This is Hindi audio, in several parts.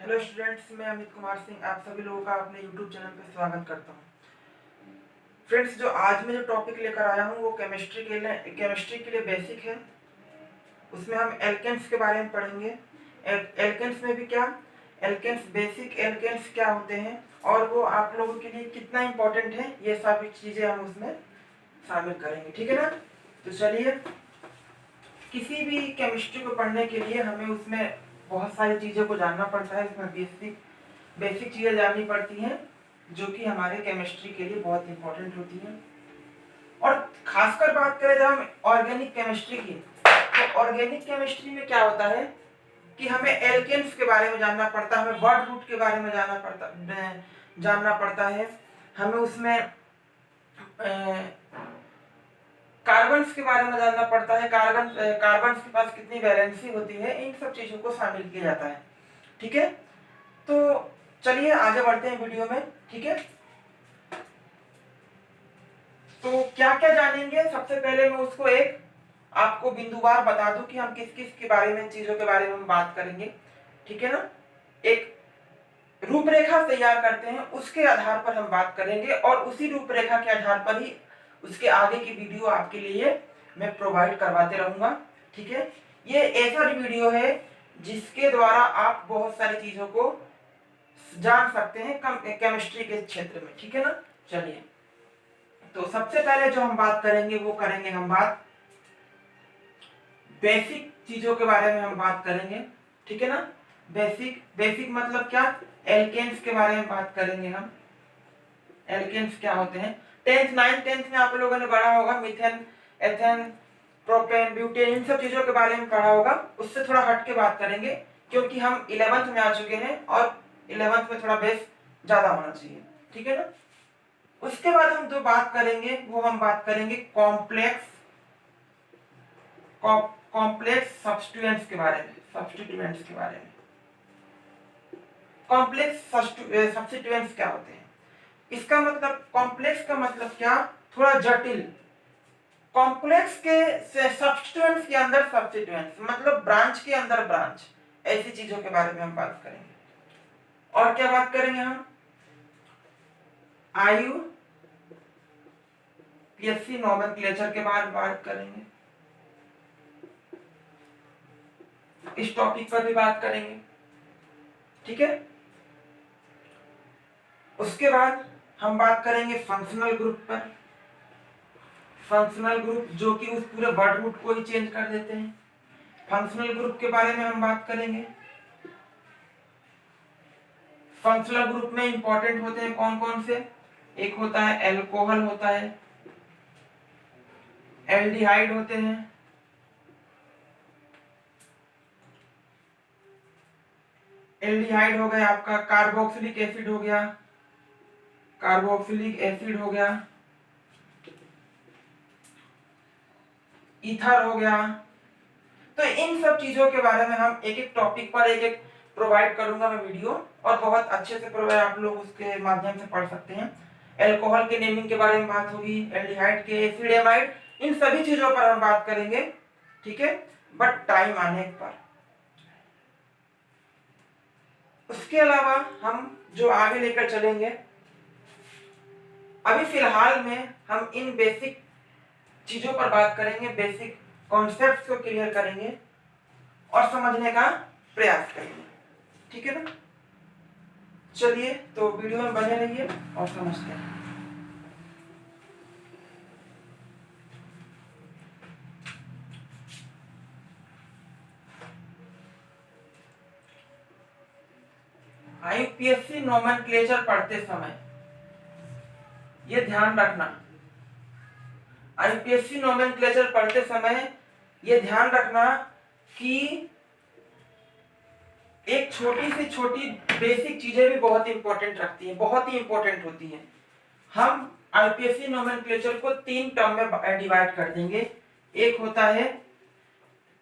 हेलो स्टूडेंट्स, मैं अमित कुमार सिंह आप सभी लोगों का अपने यूट्यूब चैनल पर स्वागत करता हूं। फ्रेंड्स, जो आज मैं जो टॉपिक लेकर आया हूं वो केमिस्ट्री के लिए बेसिक है। उसमें हम एल्केन्स के बारे में पढ़ेंगे। एल्केन्स में भी क्या, एल्केन्स बेसिक एल्केन्स क्या होते हैं और वो आप लोगों के लिए कितना इम्पोर्टेंट है, ये सभी चीज़ें हम उसमें शामिल करेंगे। ठीक है ना? तो चलिए, किसी भी केमिस्ट्री को पढ़ने के लिए हमें उसमें बहुत सारी चीज़ों को जानना पड़ता है। इसमें बेसिक चीज़ें जाननी पड़ती हैं जो कि हमारे केमिस्ट्री के लिए बहुत इंपॉर्टेंट होती हैं। और खासकर बात करें जब हम ऑर्गेनिक केमिस्ट्री की, तो ऑर्गेनिक केमिस्ट्री में क्या होता है कि हमें एल्केन्स के बारे में जानना पड़ता है, हमें वर्ड रूट के बारे में जानना पड़ता है। हमें उसमें कार्बन्स के बारे में जानना पड़ता है, कार्बन्स के पास कितनी वैलेंसी होती है, इन सब चीज़ों को शामिल किया जाता है। ठीक है, तो चलिए आगे बढ़ते हैं वीडियो में। ठीक है, तो क्या क्या जानेंगे, सबसे पहले मैं उसको एक आपको बिंदुवार बता दूं कि हम किस किस के बारे में, चीजों के बारे में हम बात करेंगे। ठीक है ना? एक रूपरेखा तैयार करते हैं, उसके आधार पर हम बात करेंगे और उसी रूपरेखा के आधार पर ही उसके आगे की वीडियो आपके लिए मैं प्रोवाइड करवाते रहूंगा। ठीक है, ये ऐसा वीडियो है जिसके द्वारा आप बहुत सारी चीजों को जान सकते हैं केमिस्ट्री के क्षेत्र में। ठीक है ना? चलिए, तो सबसे पहले जो हम बात करेंगे वो करेंगे हम बात बेसिक चीजों के बारे में हम बात करेंगे। ठीक है ना? बेसिक बेसिक मतलब क्या, एल्केन्स के बारे में बात करेंगे हम। एल्केन्स क्या होते हैं, 10th 9th 10th में आप लोगों ने पढ़ा होगा, मीथेन, एथेन, प्रोपेन, ब्यूटेन, इन सब चीजों के बारे में पढ़ा होगा। उससे थोड़ा हट के बात करेंगे क्योंकि हम 11th में आ चुके हैं और 11th में थोड़ा बेस ज्यादा होना चाहिए। ठीक है ना? उसके बाद हम जो बात करेंगे वो हम बात करेंगे कॉम्प्लेक्स सब्स्टिट्यूएंट्स के बारे में। कॉम्प्लेक्स सब्स्टिट्यूएंट्स क्या होते हैं, इसका मतलब, कॉम्प्लेक्स का मतलब क्या, थोड़ा जटिल। कॉम्प्लेक्स के सब्स्टिट्यूएंट्स के अंदर सब्स्टिट्यूएंट्स मतलब ब्रांच के अंदर ब्रांच, ऐसी चीजों के बारे में हम बात करेंगे। और क्या बात करेंगे हम, IUPAC नोमेनक्लेचर के बारे में बात करेंगे। इस टॉपिक पर भी बात करेंगे। ठीक है, उसके बाद हम बात करेंगे फंक्शनल ग्रुप पर। फंक्शनल ग्रुप जो कि उस पूरे वर्ड रूट को ही चेंज कर देते हैं। फंक्शनल ग्रुप के बारे में हम बात करेंगे। फंक्शनल ग्रुप में इंपॉर्टेंट होते हैं कौन कौन से, एक होता है एल्कोहल होता है, एल्डिहाइड होते हैं, एल्डिहाइड हो गया आपका, कार्बोक्सिलिक एसिड हो गया, ईथर हो गया। तो इन सब चीजों के बारे में हम एक एक टॉपिक पर एक एक प्रोवाइड करूंगा मैं वीडियो, और बहुत अच्छे से प्रोवाइड आप लोग उसके माध्यम से पढ़ सकते हैं। एल्कोहल के नेमिंग के बारे में बात होगी, एल्डिहाइड के, एसिड, एमाइड, इन सभी चीजों पर हम बात करेंगे। ठीक है, बट टाइम आने पर। उसके अलावा हम जो आगे लेकर चलेंगे, अभी फिलहाल में हम इन बेसिक चीजों पर बात करेंगे, बेसिक कॉन्सेप्ट्स को क्लियर करेंगे और समझने का प्रयास करेंगे। ठीक है ना? चलिए, तो वीडियो में बने रहिए और समझते हैं। IUPAC नोमेनक्लेचर पढ़ते समय ये ध्यान रखना, IUPAC नोमेनक्लेचर पढ़ते समय ये ध्यान रखना कि एक छोटी से छोटी बेसिक चीजें भी बहुत इंपॉर्टेंट रखती हैं, बहुत ही इंपॉर्टेंट होती हैं। हम IUPAC नोमेनक्लेचर को 3 टर्म में डिवाइड कर देंगे। एक होता है,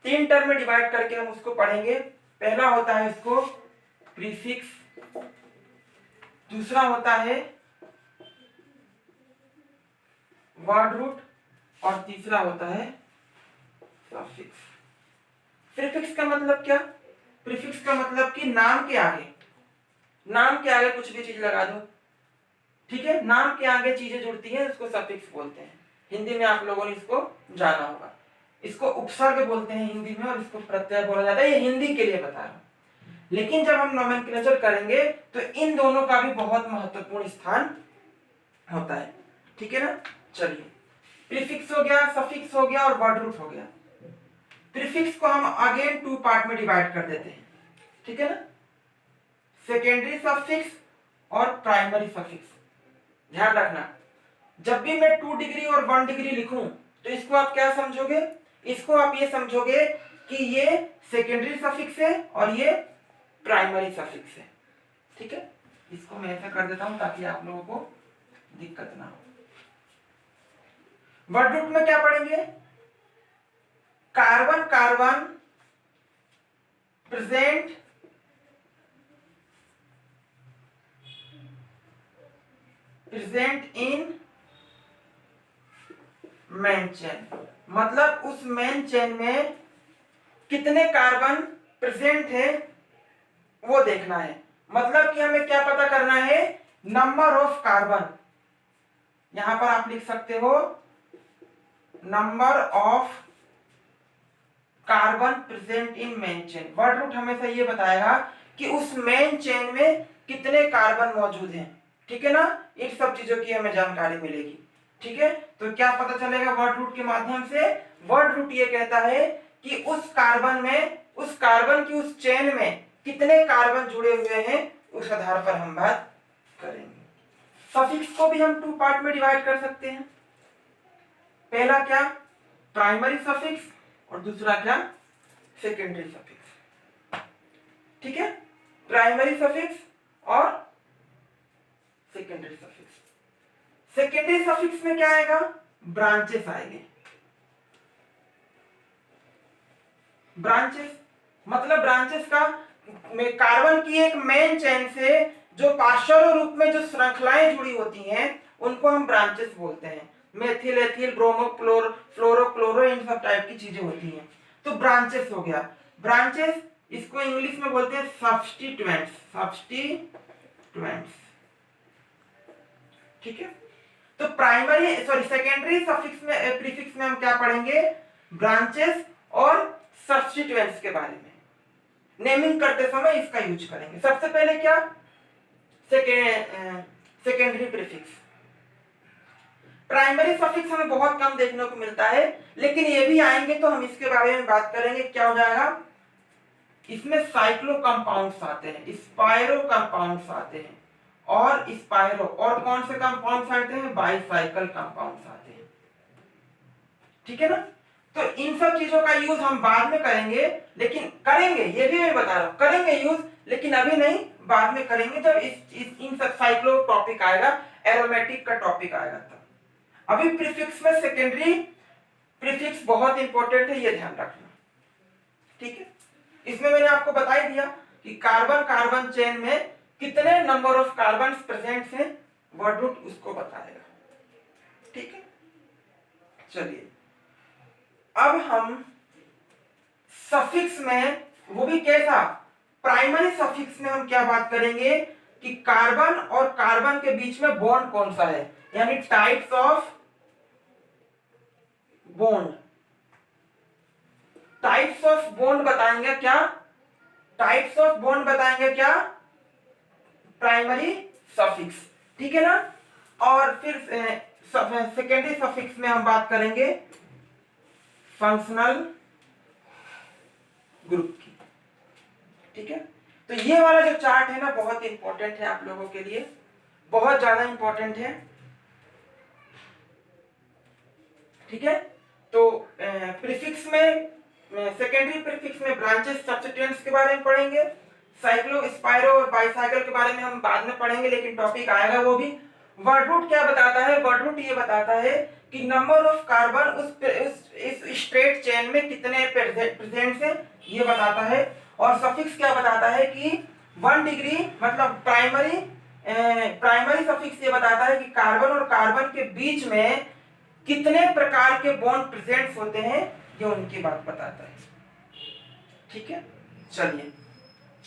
3 टर्म में डिवाइड करके हम उसको पढ़ेंगे। पहला होता है इसको प्रीफिक्स, दूसरा होता है वर्ड रूट और तीसरा होता है सफिक्स। प्रीफिक्स का मतलब क्या, प्रीफिक्स का मतलब कि नाम के आगे नाम के आगे कुछ भी चीज लगा दो, ठीक है। नाम के आगे चीजें जुड़ती हैं, इसको सफिक्स बोलते हैं। हिंदी में आप लोगों ने इसको जाना होगा। इसको उपसर्ग बोलते हैं हिंदी में, और इसको प्रत्यय बोला जाता है। ये हिंदी के लिए बता रहा हूं, लेकिन जब हम नोमेनक्लेचर करेंगे तो इन दोनों का भी बहुत महत्वपूर्ण स्थान होता है, ठीक है ना। चलिए, प्रीफिक्स हो गया, सफिक्स हो गया और वर्ड रूट हो गया। प्रीफिक्स को हम अगेन 2 पार्ट में डिवाइड कर देते हैं, ठीक है ना। सेकेंडरी सफिक्स और प्राइमरी सफिक्स। ध्यान रखना, जब भी मैं 2 डिग्री और 1 डिग्री लिखूं तो इसको आप क्या समझोगे, इसको आप ये समझोगे कि ये सेकेंडरी सफिक्स है और ये प्राइमरी सफिक्स है, ठीक है। इसको मैं ऐसा कर देता हूं ताकि आप लोगों को दिक्कत ना हो। वर्ड रूट में क्या पढ़ेंगे, carbon carbon present in main chain, मतलब उस मेन चेन में कितने कार्बन प्रेजेंट है वो देखना है। मतलब कि हमें क्या पता करना है, नंबर ऑफ कार्बन। यहां पर आप लिख सकते हो number of carbon present in main chain. Word root हमेशा ये बताएगा कि उस मेन चेन में कितने कार्बन मौजूद हैं, ठीक है ना। इन सब चीजों की हमें जानकारी मिलेगी, ठीक है। तो क्या पता चलेगा वर्ड रूट के माध्यम से, वर्ड रूट ये कहता है कि उस कार्बन में, उस कार्बन की उस चेन में कितने कार्बन जुड़े हुए हैं, उस आधार पर हम बात करेंगे। सफिक्स को भी हम 2 पार्ट में डिवाइड कर सकते हैं। पहला क्या, प्राइमरी सफिक्स, और दूसरा क्या, सेकेंडरी सफिक्स, ठीक है। प्राइमरी सफिक्स और सेकेंडरी सफिक्स। सेकेंडरी सफिक्स में क्या आएगा, ब्रांचेस आएंगे। ब्रांचेस मतलब ब्रांचेस का कार्बन की एक मेन चेन से जो पार्श्व रूप में जो श्रृंखलाएं जुड़ी होती हैं उनको हम ब्रांचेस बोलते हैं। मेथिल, एथिल, ब्रोमो, फ्लोरो, क्लोरो, इन सब टाइप की चीजें होती हैं, तो ब्रांचेस हो गया। ब्रांचेस, इसको इंग्लिश में बोलते हैं सब्स्टिट्यूएंट्स, ठीक है। तो प्राइमरी सेकेंडरी सफिक्स में, प्रीफिक्स में हम क्या पढ़ेंगे, ब्रांचेस और सब्स्टिट्यूएंट्स के बारे में। नेमिंग करते समय इसका यूज करेंगे। सबसे पहले क्या, सेकेंडरी प्रीफिक्स। प्राइमरी सफिक्स हमें बहुत कम देखने को मिलता है, लेकिन ये भी आएंगे तो हम इसके बारे में बात करेंगे। क्या हो जाएगा, इसमें साइक्लो कंपाउंड्स आते हैं, स्पाइरो कंपाउंड्स आते हैं, और स्पाइरो, और कौन से कंपाउंड्स आते हैं, बाइसाइकल कंपाउंड्स आते हैं, ठीक है ना। तो इन सब चीजों का यूज हम बाद में करेंगे, लेकिन करेंगे, ये भी मैं बता रहा हूं, करेंगे यूज, लेकिन अभी नहीं, बाद में करेंगे जब इन सब साइक्लो टॉपिक आएगा, एरोमेटिक का टॉपिक आएगा तब। अभी प्रीफिक्स में सेकेंडरी प्रीफिक्स बहुत इंपॉर्टेंट है, ये ध्यान रखना, ठीक है। इसमें मैंने आपको बता ही दिया कि कार्बन कार्बन चेन में कितने नंबर ऑफ कार्बन प्रेजेंट हैं, वर्ड रूट उसको बताएगा, ठीक है। चलिए, अब हम सफिक्स में, वो भी कैसा, प्राइमरी सफिक्स में हम क्या बात करेंगे कि कार्बन और कार्बन के बीच में बॉन्ड कौन सा है, यानी types of bond. Types of bond बताएंगे क्या, टाइप्स ऑफ बॉन्ड बताएंगे क्या, प्राइमरी सफिक्स, ठीक है ना। और फिर सेकेंडरी सफिक्स में हम बात करेंगे फंक्शनल ग्रुप की, ठीक है। तो ये वाला जो चार्ट है ना बहुत इंपॉर्टेंट है आप लोगों के लिए, बहुत ज्यादा इंपॉर्टेंट है, ठीक है। तो प्रीफिक्स में, सेकेंडरी प्रीफिक्स में ब्रांचेस सब्स्टिट्यूएंट्स के बारे में पढ़ेंगे, साइक्लो, स्पाइरो और बाइसाइकिल के बारे में हम बाद में पढ़ेंगे, लेकिन टॉपिक आएगा वो भी। वर्ड रूट क्या बताता है, वर्ड रूट ये बताता है कि नंबर ऑफ कार्बन इस स्ट्रेट चेन में कितने प्रेजेंट है, ये बताता है। और सफिक्स क्या बताता है कि 1 डिग्री, मतलब प्राइमरी सफिक्स ये बताता है कि कार्बन और कार्बन के बीच में कितने प्रकार के बॉन्ड प्रेजेंट होते हैं, ये उनकी बात बताता है, ठीक है। चलिए,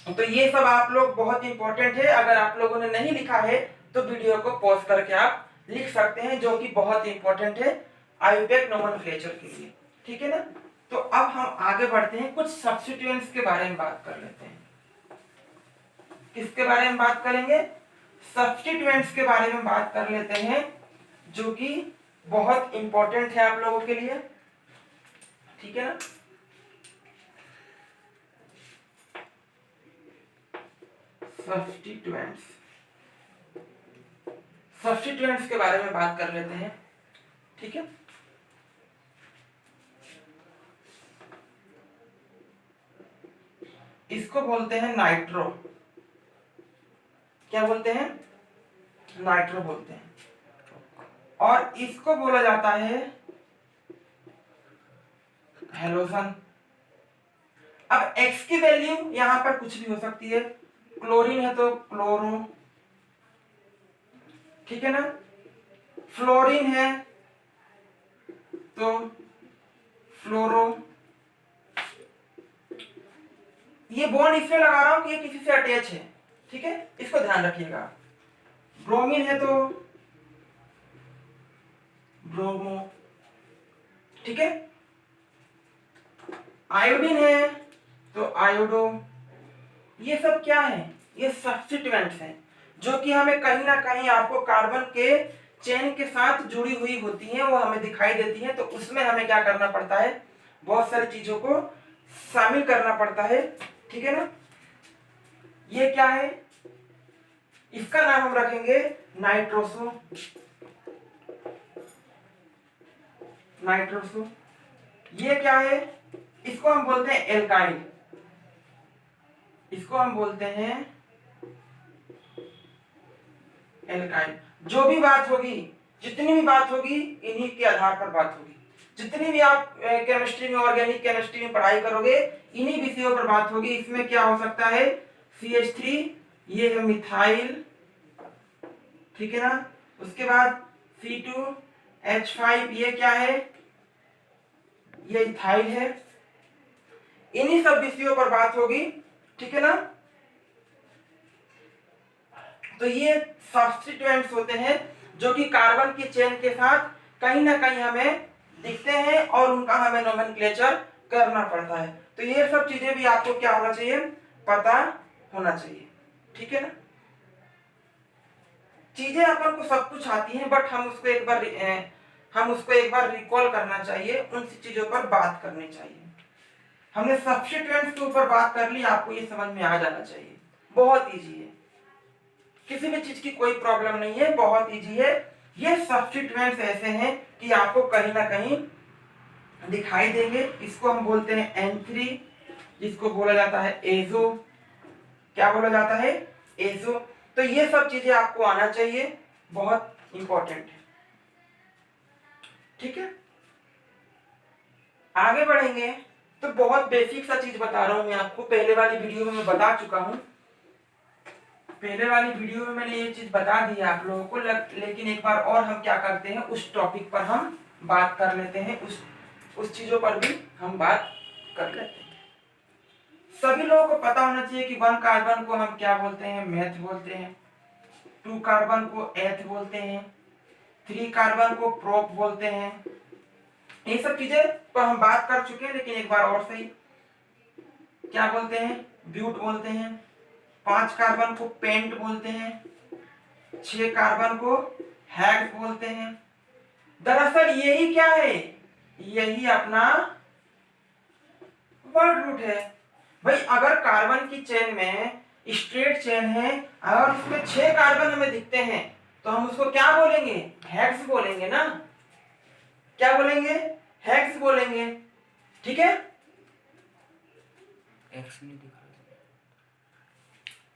तो ये सब आप लोग बहुत इंपॉर्टेंट है, अगर आप लोगों ने नहीं लिखा है तो वीडियो को पॉज करके आप लिख सकते हैं, जो कि बहुत इंपॉर्टेंट है आयुर्वेद नोमेनक्लेचर के लिए। ठीक है ना। तो अब हम आगे बढ़ते हैं, कुछ सब्स्टिट्यूएंट्स के बारे में बात कर लेते हैं। किसके बारे में बात करेंगे? सब्स्टिट्यूएंट्स के बारे में बात कर लेते हैं, जो कि बहुत इंपॉर्टेंट है आप लोगों के लिए। ठीक है ना। सब्स्टिट्यूएंट्स, सब्स्टिट्यूएंट्स के बारे में बात कर लेते हैं। ठीक है। इसको बोलते हैं नाइट्रो। क्या बोलते हैं? नाइट्रो बोलते हैं। और इसको बोला जाता है हेलोजन। अब X की वैल्यू यहां पर कुछ भी हो सकती है, क्लोरीन है तो क्लोरो, ठीक है ना, फ्लोरीन है तो फ्लोरो। ये बॉन्ड इसलिए लगा रहा हूं कि ये किसी से अटैच है, ठीक है, इसको ध्यान रखिएगा। ब्रोमीन है तो ब्रोमो, ठीक है। आयोडीन है तो आयोडो। ये सब क्या है? ये सब्स्टिट्यूएंट्स हैं, जो कि हमें कहीं ना कहीं आपको कार्बन के चेन के साथ जुड़ी हुई होती हैं, वो हमें दिखाई देती हैं। तो उसमें हमें क्या करना पड़ता है? बहुत सारी चीजों को शामिल करना पड़ता है। ठीक है ना। ये क्या है? इसका नाम हम रखेंगे नाइट्रोसो। नाइट्रोसो। ये क्या है? इसको हम बोलते हैं एल्काइल। इसको हम बोलते हैं एल्काइल। जो भी बात होगी, जितनी भी बात होगी, इन्हीं के आधार पर बात होगी। जितनी भी आप केमिस्ट्री में, ऑर्गेनिक केमिस्ट्री में पढ़ाई करोगे, इन्हीं विषयों पर बात होगी। इसमें क्या हो सकता है? CH3, ये है मिथाइल, ठीक है ना। उसके बाद C2H5, ये क्या है? ये इथाइल है। इन्हीं सब विषयों पर बात होगी, ठीक है ना। तो ये सब्स्टिट्यूएंट्स होते हैं, जो कि कार्बन की चेन के साथ कहीं ना कहीं हमें दिखते हैं और उनका हमें नोमेनक्लेचर करना पड़ता है। तो ये सब चीजें भी आपको क्या होना चाहिए? पता होना चाहिए। ठीक है ना। चीजें अपन को सब कुछ आती हैं, बट हम उसको एक बार रिकॉल करना चाहिए, उन चीजों पर बात करनी चाहिए। हमने सब्स्टिट्यूएंट्स के ऊपर बात कर ली, आपको ये समझ में आ जाना चाहिए। बहुत इजी है, किसी भी चीज की कोई प्रॉब्लम नहीं है, बहुत इजी है। ये सब्स्टिट्यूएंट्स ऐसे हैं कि आपको कहीं ना कहीं दिखाई देंगे। इसको हम बोलते हैं N3, जिसको बोला जाता है एजो। क्या बोला जाता है? एजो। तो ये सब चीजें आपको आना चाहिए, बहुत इंपॉर्टेंट है। ठीक है। आगे बढ़ेंगे तो बहुत बेसिक सा चीज बता रहा हूं मैं आपको। पहले वाली वीडियो में मैं बता चुका हूं, पहले वाली वीडियो में मैंने ये चीज बता दी है आप लोगों को, लेकिन एक बार और हम क्या करते हैं, उस टॉपिक पर हम बात कर लेते हैं, उस चीजों पर भी हम बात कर लेते हैं। सभी लोगों को पता होना चाहिए कि 1 कार्बन को हम क्या बोलते हैं? मेथ बोलते हैं। 2 कार्बन को एथ बोलते हैं। 3 कार्बन को प्रोप बोलते हैं। ये सब चीजें तो हम बात कर चुके हैं, लेकिन एक बार और सही, क्या बोलते हैं? ब्यूट बोलते हैं। 5 कार्बन को पेंट बोलते हैं। 6 कार्बन को हेक्स बोलते हैं। दरअसल यही क्या है? यही अपना वर्ड रूट है। भाई अगर कार्बन की चेन में स्ट्रेट चेन है और उसमें 6 कार्बन हमें दिखते हैं, तो हम उसको क्या बोलेंगे? हेक्स बोलेंगे ना। क्या बोलेंगे? हेक्स बोलेंगे। ठीक है। एक्स नहीं दिखा,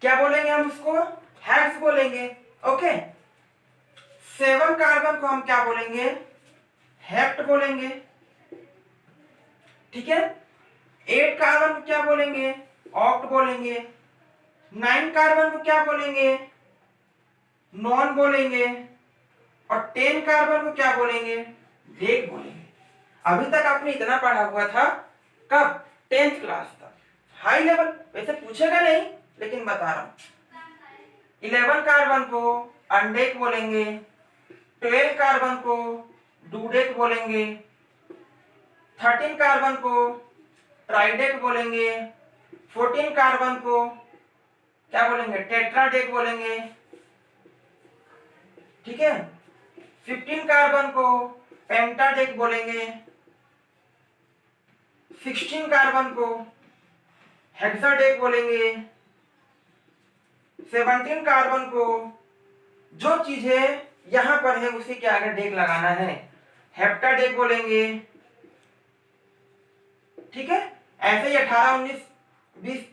क्या बोलेंगे हम उसको? हेक्स बोलेंगे। ओके। 7 कार्बन को हम क्या बोलेंगे? हेप्ट बोलेंगे। ठीक है। 8 कार्बन को क्या बोलेंगे? ऑक्ट बोलेंगे। 9 कार्बन को क्या बोलेंगे? नॉन बोलेंगे। और 10 कार्बन को क्या बोलेंगे? डेक बोलेंगे। अभी तक आपने इतना पढ़ा हुआ था, कब? 10th क्लास तक। हाई लेवल, वैसे पूछेगा नहीं लेकिन बता रहा हूं। 11 कार्बन को अनडेक बोलेंगे, 12 कार्बन को डूडेक बोलेंगे, 13 कार्बन को ट्राइडेक बोलेंगे, 14 कार्बन को क्या बोलेंगे, टेट्राडेक बोलेंगे, ठीक है। 15 कार्बन को पेंटाडेक बोलेंगे, 16 कार्बन को हेक्साडेक बोलेंगे, 17 कार्बन को जो चीजें यहां पर है उसी के आगे डेक लगाना है, हेप्टाडेक बोलेंगे, ठीक है। ऐसे ही 18, 19,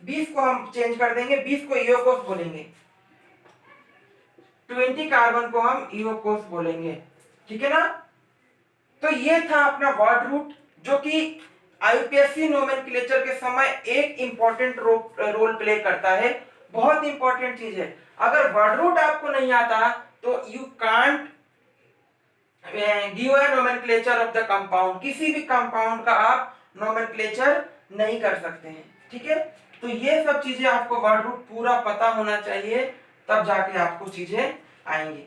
20 को हम चेंज कर देंगे, 20 को इयोकोस बोलेंगे, 20 कार्बन को हम इयोकोस बोलेंगे, ठीक है ना। तो ये था अपना वर्ड रूट, जो कि आईयूपीएससी नोमेनक्लेचर के समय एक इंपॉर्टेंट रोल प्ले करता है, बहुत इंपॉर्टेंट चीज है। अगर वर्ड रूट आपको नहीं आता तो you can't give a nomenclature of the compound, किसी भी कंपाउंड का आप नोमेनक्लेचर नहीं कर सकते हैं, ठीक है। तो ये सब चीजें आपको वर्ड रूट पूरा पता होना चाहिए, तब जाके आपको चीजें आएंगी।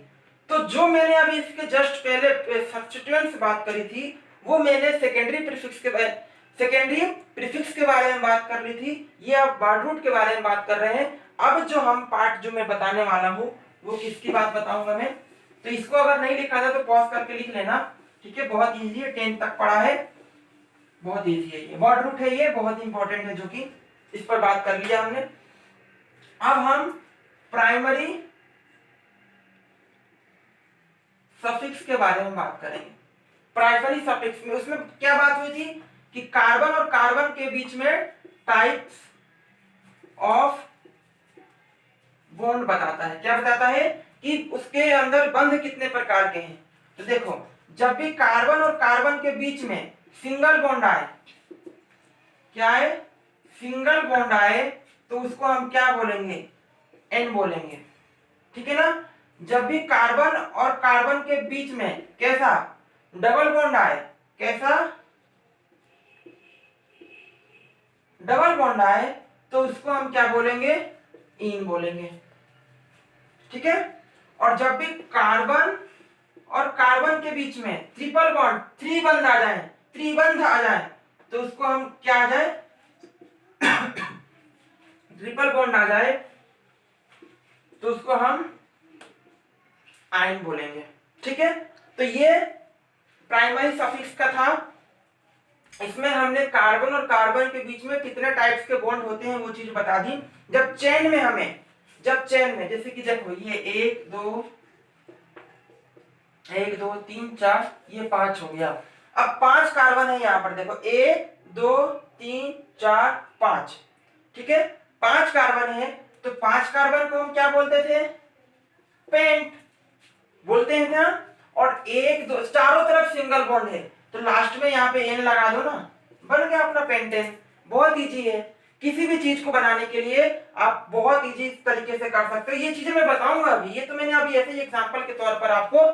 तो जो मैंने अभी इसके जस्ट पहले सब्स्टिट्यूएंट से बात करी थी, वो मैंने सेकेंडरी प्रीफिक्स के बारे में बात कर ली थी। ये अब वर्ड रूट के बारे में बात कर रहे हैं। अब जो हम पार्ट जो मैं बताने वाला हूँ वो किसकी बात बताऊंगा मैं, तो इसको अगर नहीं लिखा था तो पॉज करके लिख लेना, ठीक है। बहुत इजी है, 10 तक पढ़ा है, बहुत इजी है। ये वर्ड रूट है, ये बहुत इंपॉर्टेंट है, जो कि इस पर बात कर लिया हमने। अब हम प्राइमरी सफिक्स के बारे में बात करेंगे। प्राइमरी सफिक्स में उसमें क्या बात हुई थी कि कार्बन और कार्बन के बीच में टाइप्स ऑफ बॉन्ड बताता है। क्या बताता है कि उसके अंदर बंध कितने प्रकार के हैं। तो देखो, जब भी कार्बन और कार्बन के बीच में सिंगल बॉन्ड आए, क्या है, सिंगल बॉन्ड आए, तो उसको हम क्या बोलेंगे, एन बोलेंगे, ठीक है ना। जब भी कार्बन और कार्बन के बीच में कैसा डबल बॉन्ड आए, कैसा डबल बॉन्ड आए, तो उसको हम क्या बोलेंगे, इन बोलेंगे, ठीक है। और जब भी कार्बन और कार्बन के बीच में ट्रिपल बॉन्ड, त्रिबंध आ जाए, त्रिबंध आ जाए, तो उसको हम क्या आ जाए ट्रिपल बॉन्ड आ जाए, तो उसको हम आयन बोलेंगे, ठीक है। तो ये प्राइमरी सफिक्स का था। इसमें हमने कार्बन और कार्बन के बीच में कितने टाइप्स के बॉन्ड होते हैं वो चीज बता दी। जब चेन में जैसे कि देखो, ये 1 2 3 4, ये 5 हो गया। अब 5 कार्बन है यहाँ पर, देखो 1 2 3 4 5, ठीक है। 5 कार्बन है, तो 5 कार्बन को हम क्या बोलते थे, पेंट बोलते हैं क्या। और 1 2 चारों तरफ सिंगल बॉन्ड है, तो लास्ट में यहाँ पे एन लगा दो ना, बन गया अपना पेंटेन। बहुत इजी है, किसी भी चीज को बनाने के लिए आप बहुत इजी तरीके से कर सकते हो। ये चीजें मैं बताऊंगा अभी, ये तो मैंने अभी ऐसे ही एग्जांपल के तौर पर आपको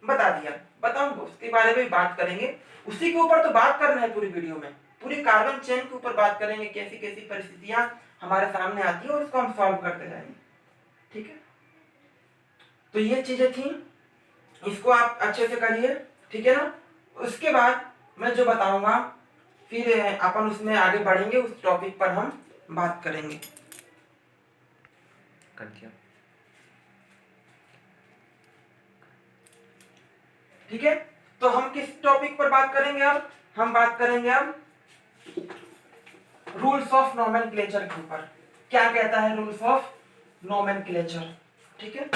बता दिया, बताऊंगा उसके बारे में भी बात करेंगे। उसी के ऊपर तो बात करना है पूरी वीडियो में, पूरी कार्बन चेन के ऊपर बात करेंगे, कैसी कैसी परिस्थितियां हमारे सामने आती है और उसको हम सॉल्व करते जाएंगे, ठीक है। तो ये चीजें थी, इसको आप अच्छे से करिए, ठीक है ना। उसके बाद मैं जो बताऊंगा फिर अपन उसमें आगे बढ़ेंगे, उस टॉपिक पर हम बात करेंगे। कर दिया, ठीक है। तो हम किस टॉपिक पर बात करेंगे अब, हम बात करेंगे अब रूल्स ऑफ नोमेनक्लेचर के ऊपर। क्या कहता है रूल्स ऑफ नोमेनक्लेचर, ठीक है।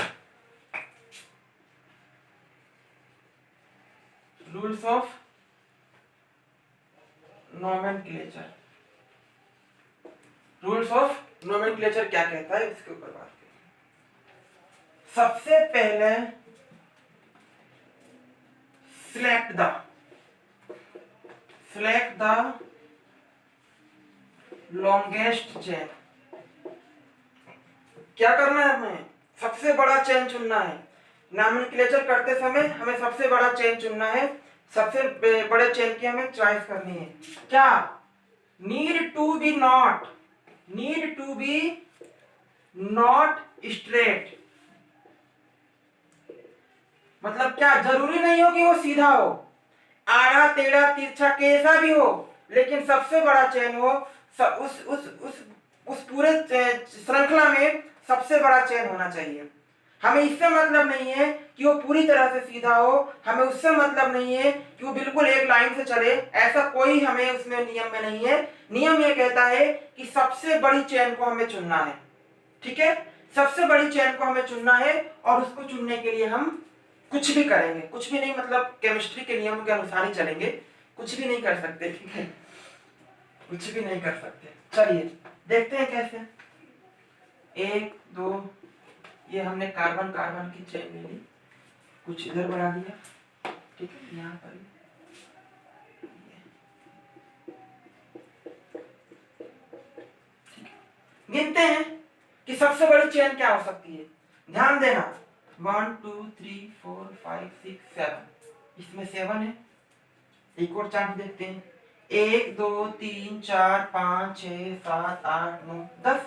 Rules of nomenclature, rules of nomenclature क्या कहता है इसके ऊपर बात करेंगे। सबसे पहले select the longest chain। क्या करना है हमें, सबसे बड़ा चेन चुनना है। नोमेनक्लेचर करते समय हमें सबसे बड़ा चेन चुनना है, सबसे बड़े चेन की हमें चॉइस करनी है। क्या, need to be not need to be not straight, मतलब क्या जरूरी नहीं हो कि वो सीधा हो, आड़ा टेढ़ा तिरछा कैसा भी हो, लेकिन सबसे बड़ा चेन हो, उस पूरे श्रृंखला में सबसे बड़ा चेन होना चाहिए। हमें इससे मतलब नहीं है कि वो पूरी तरह से सीधा हो, हमें उससे मतलब नहीं है कि वो बिल्कुल एक लाइन से चले, ऐसा कोई हमें उसमें नियम में नहीं है। नियम ये कहता है कि सबसे बड़ी चेन को हमें चुनना है, ठीक है, सबसे बड़ी चेन को हमें चुनना है, और उसको चुनने के लिए हम कुछ भी करेंगे, कुछ भी नहीं मतलब केमिस्ट्री के नियम के अनुसार ही चलेंगे, कुछ भी नहीं कर सकते, ठीक है, कुछ भी नहीं कर सकते। चलिए देखते हैं कैसे। एक दो, ये हमने कार्बन कार्बन की चेन ले ली, कुछ इधर बढ़ा दिया, ठीक है, यहाँ पर गिनते हैं कि सबसे बड़ी चेन क्या हो सकती है। ध्यान देना, 1 2 3 4 5 6 7, इसमें 7 है। एक और चांस देखते हैं, 1 2 3 4 5 6 7 8 9 10।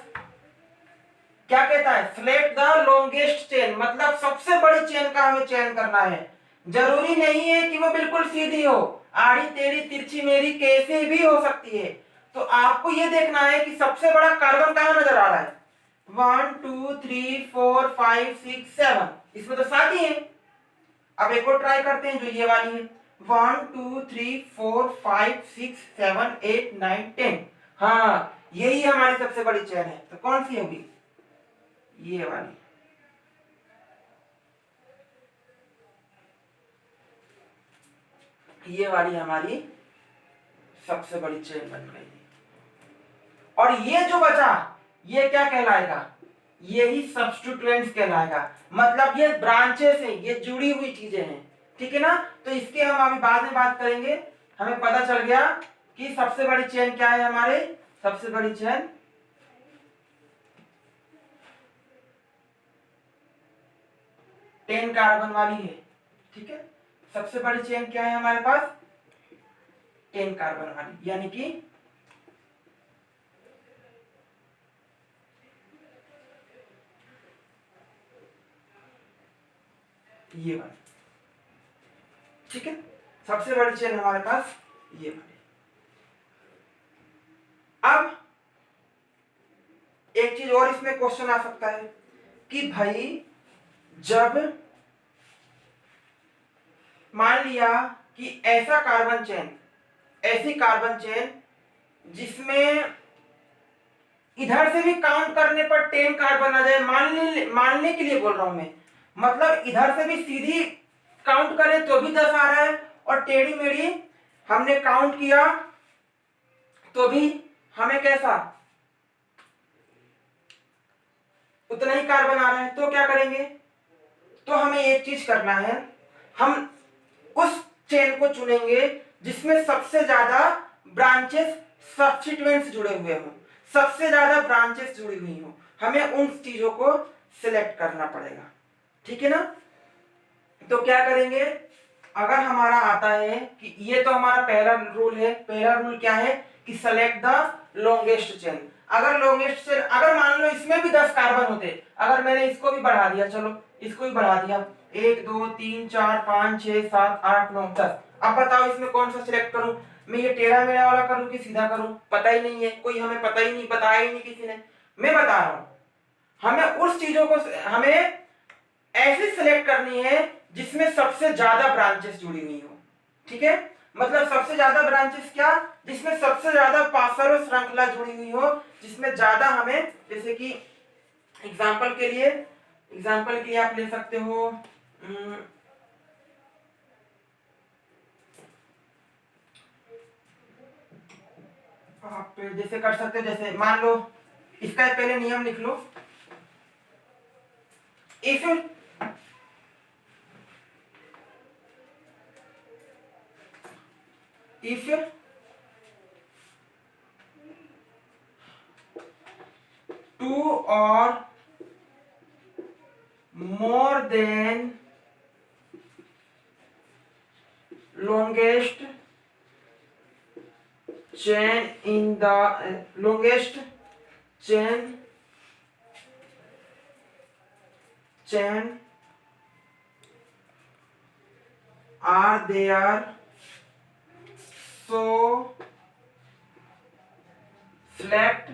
क्या कहता है, सिलेक्ट द लॉन्गेस्ट चेन, मतलब सबसे बड़ी चेन का हमें चयन करना है। जरूरी नहीं है कि वो बिल्कुल सीधी हो, आड़ी टेढ़ी तिरछी मेरी कैसे भी हो सकती है। तो आपको ये देखना है कि सबसे बड़ा कार्बन कहाँ नजर आ रहा है, 1 2 3 4 5 6 7, इसमें तो 7 ही है। अब एक और ट्राई करते हैं जो ये वाली है, 1 2 3 4 5 6 7 8 9 10। हाँ, यही हमारी सबसे बड़ी चेन है। तो कौन सी होगी, ये वाली। ये वाली हमारी सबसे बड़ी चेन बन गई। और ये जो बचा, ये क्या कहलाएगा, यही सब्स्टिट्यूएंट्स कहलाएगा, मतलब ये ब्रांचेस हैं, ये जुड़ी हुई चीजें हैं, ठीक है ना। तो इसके हम अभी बाद में बात करेंगे। हमें पता चल गया कि सबसे बड़ी चेन क्या है, हमारे सबसे बड़ी चेन 10 कार्बन वाली है, ठीक है। सबसे बड़ी चेन क्या है हमारे पास, 10 कार्बन वाली, यानी कि ये वाली, ठीक है। सबसे बड़ी चेन हमारे पास ये वाली। अब एक चीज और इसमें क्वेश्चन आ सकता है कि भाई जब मान लिया कि ऐसा कार्बन चेन, ऐसी कार्बन चेन जिसमें इधर से भी काउंट करने पर 10 कार्बन आ जाए, मानने के लिए बोल रहा हूं मैं, मतलब इधर से भी सीधी काउंट करें तो भी 10 आ रहा है, और टेढ़ी मेढ़ी हमने काउंट किया तो भी हमें कैसा, उतना ही कार्बन आ रहा है। तो क्या करेंगे, तो हमें एक चीज करना है, हम उस चेन को चुनेंगे जिसमें सबसे ज्यादा ब्रांचेस सब्स्टिट्यूएंट्स जुड़े हुए हों, सबसे ज्यादा ब्रांचेस जुड़ी हुई हो, हमें उन चीजों को सिलेक्ट करना पड़ेगा, ठीक है ना। तो क्या करेंगे, अगर हमारा आता है कि ये तो हमारा पहला रूल है, पहला रूल क्या है कि सेलेक्ट द लॉन्गेस्ट चेन। अगर लॉन्गेस्ट चेन, अगर मान लो इसमें भी 10 कार्बन होते, अगर मैंने इसको भी बढ़ा दिया, चलो इसको भी बढ़ा दिया, 1 2 3 4 5 6 7 8 9 10, अब बताओ इसमें कौन सा सिलेक्ट करूं, मैं ये टेढ़ा मेढ़ा वाला करूं कि सीधा करूं, पता ही नहीं है, कोई हमें पता ही नहीं, बताया ही नहीं किसी ने। मैं बता रहा हूं, हमें उस चीजों को, हमें ऐसी सिलेक्ट करनी है जिसमें सबसे ज्यादा ब्रांचेस जुड़ी हुई हो, ठीक है। मतलब सबसे ज्यादा ब्रांचेस क्या, जिसमें सबसे ज्यादा पार्श्व श्रृंखला जुड़ी हुई हो, जिसमें ज्यादा हमें, जैसे कि एग्जाम्पल के लिए आप ले सकते हो, आप जैसे कर सकते हो, जैसे मान लो इसका पहले नियम लिख लो, if two or more than longest chain in the longest chain they are so select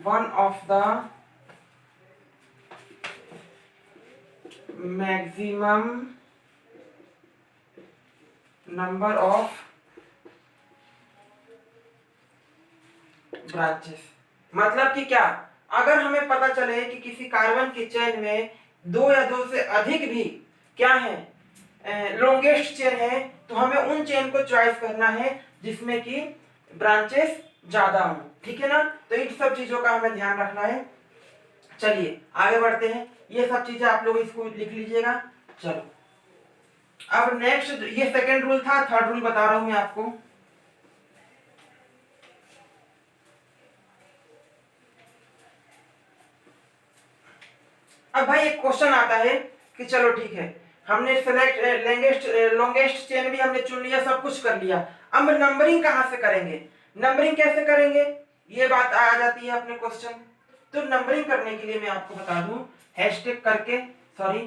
one of the maximum number of branches. मतलब कि क्या, अगर हमें पता चले कि किसी कार्बन की चेन में दो या दो से अधिक भी क्या है, लॉन्गेस्ट चेन है, तो हमें उन चेन को चॉइस करना है जिसमें कि ब्रांचेस ज्यादा हों। ठीक है ना, तो इन सब चीजों का हमें ध्यान रखना है। चलिए आगे बढ़ते हैं, ये सब चीजें आप लोग इसको लिख लीजिएगा। चलो अब नेक्स्ट, ये सेकंड रूल था, थर्ड रूल बता रहा हूं मैं आपको। अब भाई एक क्वेश्चन आता है कि चलो ठीक है, हमने सेलेक्ट लॉन्गेस्ट चेन भी हमने चुन लिया, सब कुछ कर लिया, अब नंबरिंग कहां से करेंगे, नंबरिंग कैसे करेंगे, ये बात आ जाती है अपने क्वेश्चन। तो नंबरिंग करने के लिए मैं आपको बता दूं, हैशटैग करके, सॉरी,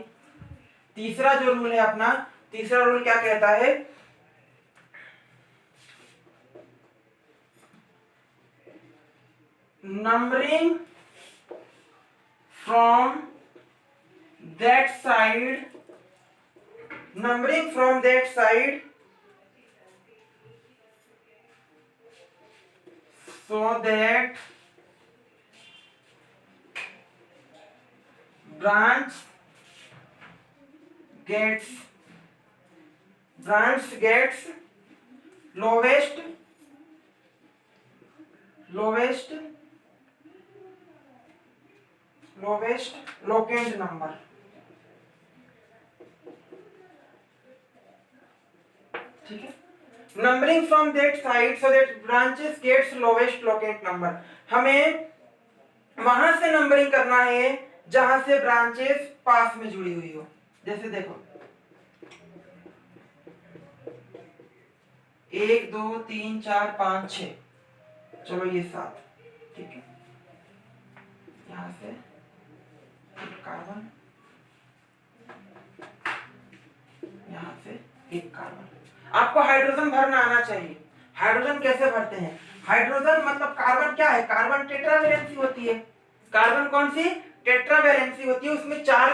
तीसरा जो रूल है अपना, तीसरा रूल क्या कहता है, numbering from that side so that branch gets lowest locant number। ठीक है, numbering from that side so that branches gets lowest locant number, हमें वहां से नंबरिंग करना है जहां से ब्रांचेस पास में जुड़ी हुई हो। जैसे देखो 1 2 3 4 5 6, चलो ये 7, ठीक है, यहां से एक कार्बन, यहां से एक कार्बन। आपको हाइड्रोजन भरना आना चाहिए। हाइड्रोजन कैसे भरते हैं, हाइड्रोजन मतलब कार्बन क्या है, कार्बन टेट्रावैलेंसी होती है, कार्बन कौन सी, टेट्रावैलेंसी होती है, उसमें 4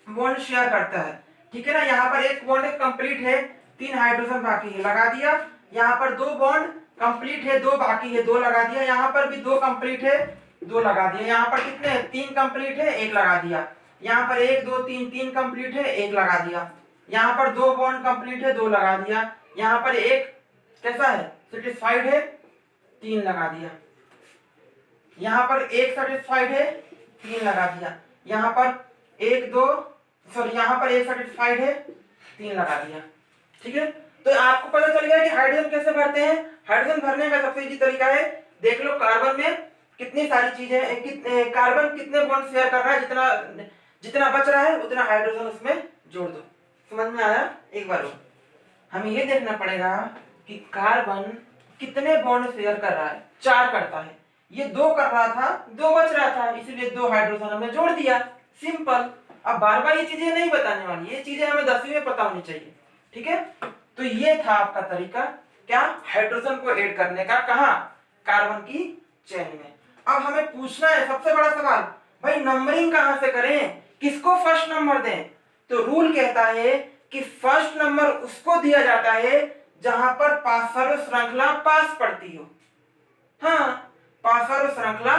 बॉन्ड शेयर करता है। ठीक है ना, यहाँ पर एक बॉन्ड कंप्लीट है, 3 हाइड्रोजन बाकी है, लगा दिया। यहाँ पर 2 बॉन्ड कंप्लीट है, 2 बाकी है, 2 लगा दिया। यहाँ पर भी 2 कंप्लीट है, 2 लगा दिया। यहाँ पर कितने हैं, 3 कंप्लीट है, 1 लगा दिया। यहाँ पर 1 2 3 3 कंप्लीट है, 1 लगा दिया। यहाँ पर 2 बॉन्ड कंप्लीट है, 2 लगा दिया। यहाँ पर एक कैसा है, सेटिस्फाइड है, 3 लगा दिया। यहाँ पर एक सेटिस्फाइड है, 3 लगा दिया। यहाँ पर एक दो सॉरी यहाँ पर एक सेटिस्फाइड है, 3 लगा दिया। ठीक है, तो आपको पता चल गया कि हाइड्रोजन कैसे भरते हैं। हाइड्रोजन भरने का सबसे इजी तरीका है, देख लो कार्बन में कितनी सारी चीजें, कार्बन कितने बॉन्ड शेयर कर रहा है, जितना बच रहा है उतना हाइड्रोजन उसमें जोड़ दो। समझ में आया, एक बार हमें ये देखना पड़ेगा कि कार्बन कितने बॉन्ड शेयर कर रहा है, 4 करता है, ये 2 कर रहा था, 2 बच रहा था, इसलिए 2 हाइड्रोजन हमने जोड़ दिया, सिंपल। अब बार बार ये चीजें नहीं बताने वाली, ये चीजें हमें 10वीं में पता होनी चाहिए। ठीक है, तो ये था आपका तरीका, क्या, हाइड्रोजन को ऐड करने का, कहां, कार्बन की चेन में। अब हमें पूछना है सबसे बड़ा सवाल, भाई नंबरिंग कहां से करें, किसको फर्स्ट नंबर दें। तो रूल कहता है कि फर्स्ट नंबर उसको दिया जाता है जहां पर पार्श्व श्रृंखला पास पड़ती हो। हाँ, पार्श्व श्रृंखला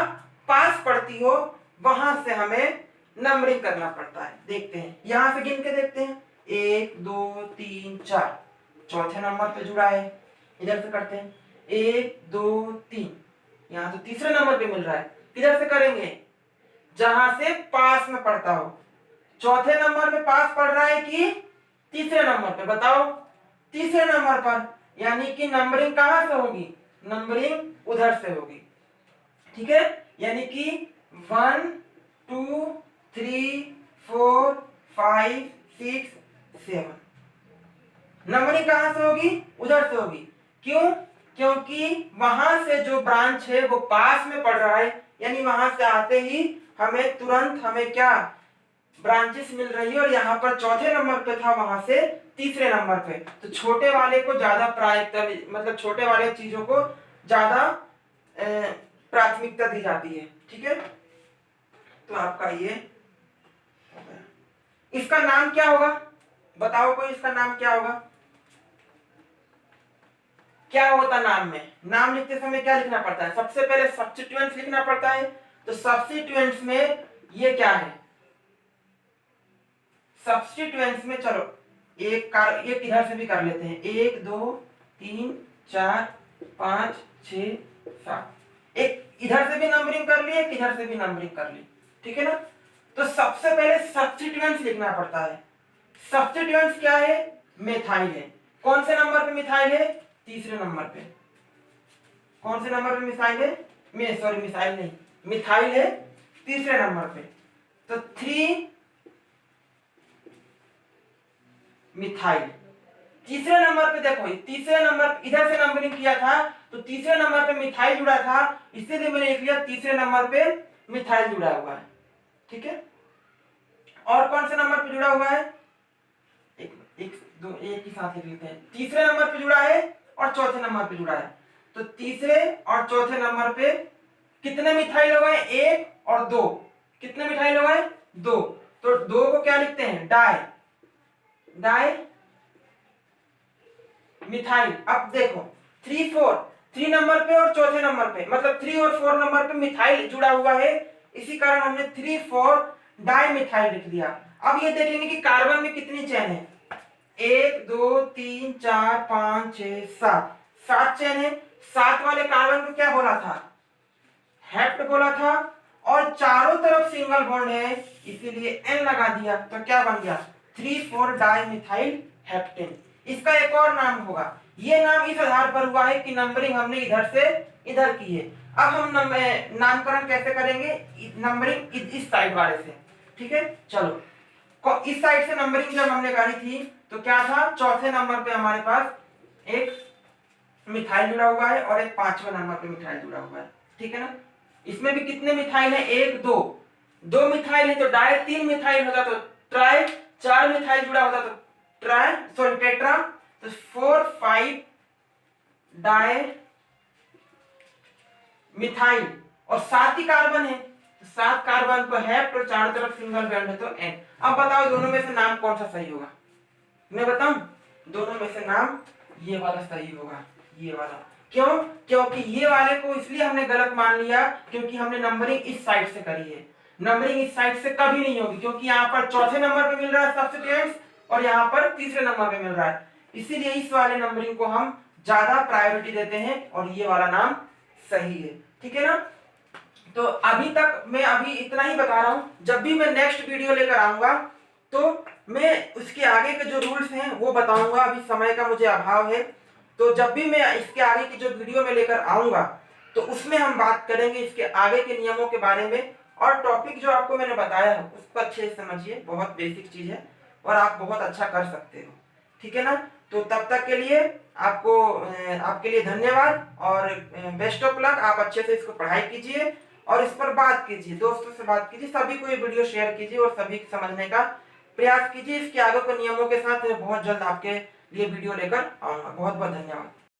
पास पड़ती हो, वहां से हमें नंबरिंग करना पड़ता है। देखते हैं, यहां से गिन के देखते हैं, 1 2 3 4, चौथे नंबर पे जुड़ा है, इधर से करते हैं, 1 2 3, यहाँ तो तीसरे नंबर पे मिल रहा है, किधर से करेंगे, जहां से पास में पड़ता हो। चौथे नंबर पे पास पड़ रहा है कि तीसरे नंबर पे, बताओ, तीसरे नंबर पर, यानी कि नंबरिंग कहां से होगी, नंबरिंग उधर से होगी। ठीक है, यानी कि 1 2 3 4 5 6 7। नंबरिंग कहां से होगी? उधर से होगी। क्यों? क्योंकि वहां से जो ब्रांच है वो पास में पड़ रहा है, यानी वहां से आते ही हमें तुरंत हमें क्या ब्रांचेस मिल रही है, और यहाँ पर चौथे नंबर पे था, वहां से तीसरे नंबर पे। तो छोटे वाले को ज्यादा प्राथमिकता, मतलब छोटे वाले चीजों को ज्यादा प्राथमिकता दी जाती है। ठीक है, तो आपका ये हो गया। इसका नाम क्या होगा? बताओ कोई, इसका नाम क्या होगा? क्या होता नाम में? नाम लिखते समय क्या लिखना पड़ता है? सबसे पहले सब्स्टिट्यूएंट्स लिखना पड़ता है। तो सब्स्टिट्यूएंट्स में ये क्या है? सब्स्टिट्यूएंट्स में चलो एक इधर से भी कर लेते हैं। 1 2 3 4 5 6 7। एक इधर से भी नंबरिंग कर ली, एक इधर से भी नंबरिंग कर ली। ठीक है ना? तो सबसे पहले सब्स्टिट्यूएंट्स लिखना पड़ता है। सब्स्टिट्यूएंट्स क्या है? मिथाइल है। कौन से नंबर पे मिथाइल है? तीसरे नंबर पे। कौन से नंबर पे मिथाइल है? मिथाइल नहीं, मिथाइल है तीसरे नंबर पे। तो 3 मिथाइल। तीसरे नंबर पे देखो, तीसरे नंबर इधर से नंबरिंग किया था तो तीसरे नंबर पे मिथाइल जुड़ा था, इसीलिए मैंने लिख लिया तीसरे नंबर पे मिथाइल जुड़ा हुआ है। ठीक है, और कौन से नंबर पे जुड़ा हुआ है? एक ही साथ लिख लेते हैं। तीसरे नंबर पे जुड़ा है और चौथे नंबर पे जुड़ा है। तो तीसरे और चौथे नंबर पे कितने मिथाइल हो गए? 1 और 2। कितने मिथाइल हो गए? 2। तो 2 को क्या लिखते हैं? Di methyl. अब देखो 3 4, 3 नंबर पे और चौथे नंबर पे, मतलब 3 और 4 नंबर पे मिथाइल जुड़ा हुआ है, इसी कारण हमने 3 4 डाई मिथाइल लिख दिया। अब ये देखेंगे कि कार्बन में कितनी चेन है। 1 2 3 4 5 6 7, 7 चेन है। 7 वाले कार्बन को क्या बोला था? हेप्ट बोला था, और चारों तरफ सिंगल बॉन्ड है, इसीलिए एन लगा दिया। तो क्या बन गया? 3 4 डाई मिथाइल हेप्टेन। इसका एक और नाम होगा। ये नाम इस आधार पर हुआ है कि नंबरिंग हमने इधर से इधर की है। अब हम नामकरण कैसे करेंगे? नंबरिंग इस साइड वाले से। ठीक है, चलो इस साइड से नंबरिंग जब हमने करी थी तो क्या था? चौथे नंबर पे हमारे पास एक मिथाइल जुड़ा हुआ है और एक 5वें नंबर पे मिथाइल जुड़ा हुआ है। ठीक है ना? इसमें भी कितने मिथाइल है? 1 2, 2 मिथाइल है तो डाई, 3 मिथाइल होता तो ट्राई, 4 मिथाइल जुड़ा होता तो टेट्रा। तो 4 5 डाई मिथाइल, और 7 ही कार्बन है तो 7 कार्बन को हेप्ट और चारों तरफ सिंगल बॉन्ड है तो एन। अब बताओ दोनों में से नाम कौन सा सही होगा? मैं बताऊं? दोनों में से नाम ये वाला सही होगा, ये वाला। क्यों? क्योंकि ये वाले को इसलिए हमने गलत मान लिया क्योंकि हमने नंबरिंग इस साइड से करी है। नंबरिंग इस साइड से कभी नहीं होगी, क्योंकि यहाँ पर चौथे नंबर पे मिल रहा है सब्स्टिट्यूएंट्स और यहाँ पर तीसरे नंबर पे मिल रहा है, इसीलिए इस वाले नंबरिंग को हम ज्यादा प्रायोरिटी देते हैं और ये वाला नाम सही है। ठीक है ना? तो अभी तक मैं अभी इतना ही बता रहा हूं। जब भी मैं नेक्स्ट वीडियो लेकर आऊंगा तो मैं उसके आगे के जो रूल्स हैं वो बताऊंगा। अभी समय का मुझे अभाव है, तो जब भी मैं इसके आगे की जो वीडियो में लेकर आऊंगा तो उसमें हम बात करेंगे इसके आगे के नियमों के बारे में। और टॉपिक जो आपको मैंने बताया है उसको अच्छे से समझिए, बहुत बेसिक चीज है और आप बहुत अच्छा कर सकते हो। ठीक है ना? तो तब तक के लिए आपको आपके लिए धन्यवाद और बेस्ट ऑफ लक। आप अच्छे से इसको पढ़ाई कीजिए और इस पर बात कीजिए, दोस्तों से बात कीजिए, सभी को ये वीडियो शेयर कीजिए और सभी समझने का प्रयास कीजिए। इसके आगे के नियमों के साथ मैं बहुत जल्द आपके लिए वीडियो लेकर आऊंगा। बहुत बहुत धन्यवाद।